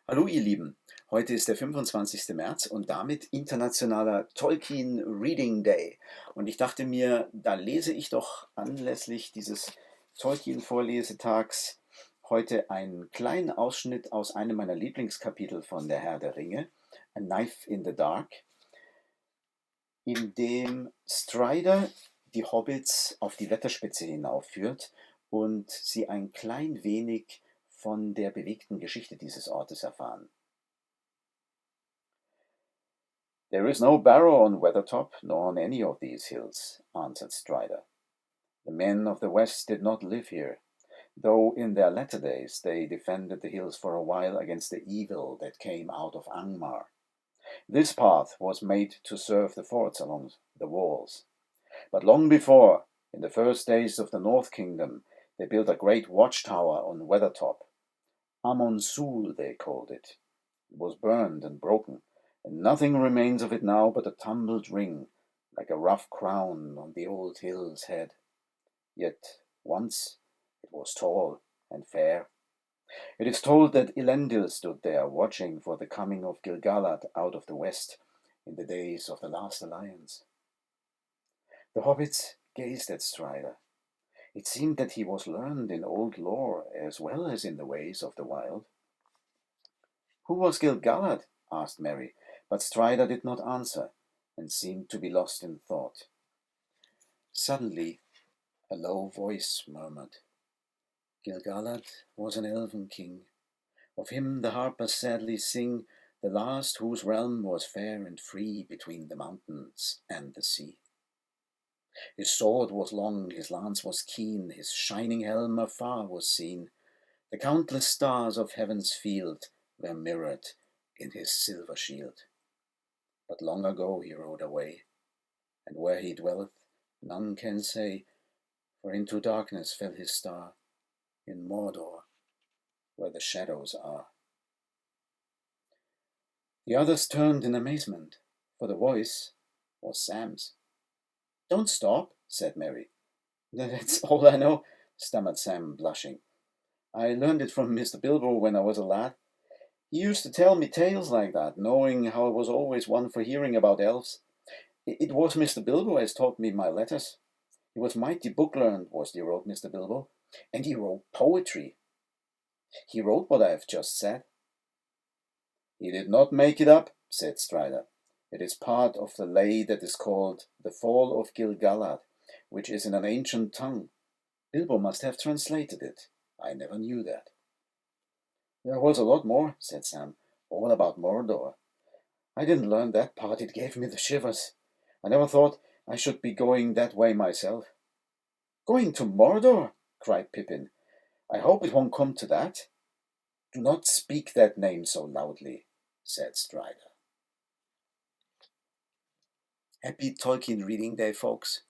Hallo ihr Lieben, heute ist der 25. März und damit internationaler Tolkien Reading Day. Und ich dachte mir, da lese ich doch anlässlich dieses Tolkien-Vorlesetags heute einen kleinen Ausschnitt aus einem meiner Lieblingskapitel von Der Herr der Ringe, A Knife in the Dark, in dem Strider die Hobbits auf die Wetterspitze hinaufführt und sie ein klein wenig von der bewegten Geschichte dieses Ortes erfahren. "There is no barrow on Weathertop, nor on any of these hills," answered Strider. "The men of the West did not live here, though in their latter days they defended the hills for a while against the evil that came out of Angmar. This path was made to serve the forts along the walls. But long before, in the first days of the North Kingdom, they built a great watchtower on Weathertop. Amon Sul they called it. It was burned and broken, and nothing remains of it now but a tumbled ring, like a rough crown on the old hill's head. Yet once it was tall and fair. It is told that Elendil stood there watching for the coming of Gil-galad out of the west in the days of the last alliance." The hobbits gazed at Strider. It seemed that he was learned in old lore as well as in the ways of the wild. "Who was Gil-galad?" asked Merry, but Strider did not answer, and seemed to be lost in thought. Suddenly a low voice murmured, "Gil-galad was an elven king. Of him the harpers sadly sing, the last whose realm was fair and free between the mountains and the sea. His sword was long, his lance was keen, his shining helm afar was seen. The countless stars of heaven's field were mirrored in his silver shield. But long ago he rode away, and where he dwelleth none can say, for into darkness fell his star, in Mordor, where the shadows are." The others turned in amazement, for the voice was Sam's. "Don't stop," said Mary. "That's all I know," stammered Sam, blushing. "I learned it from Mr. Bilbo when I was a lad. He used to tell me tales like that, knowing how I was always one for hearing about elves. It was Mr. Bilbo as taught me my letters. He was mighty book-learned, was dear old Mr. Bilbo, and he wrote poetry. He wrote what I have just said." "He did not make it up," said Strider. "It is part of the lay that is called The Fall of Gil-galad, which is in an ancient tongue. Bilbo must have translated it. I never knew that." "There was a lot more," said Sam, "all about Mordor. I didn't learn that part. It gave me the shivers. I never thought I should be going that way myself." "Going to Mordor?" cried Pippin. "I hope it won't come to that." "Do not speak that name so loudly," said Strider. Happy Tolkien Reading Day, folks.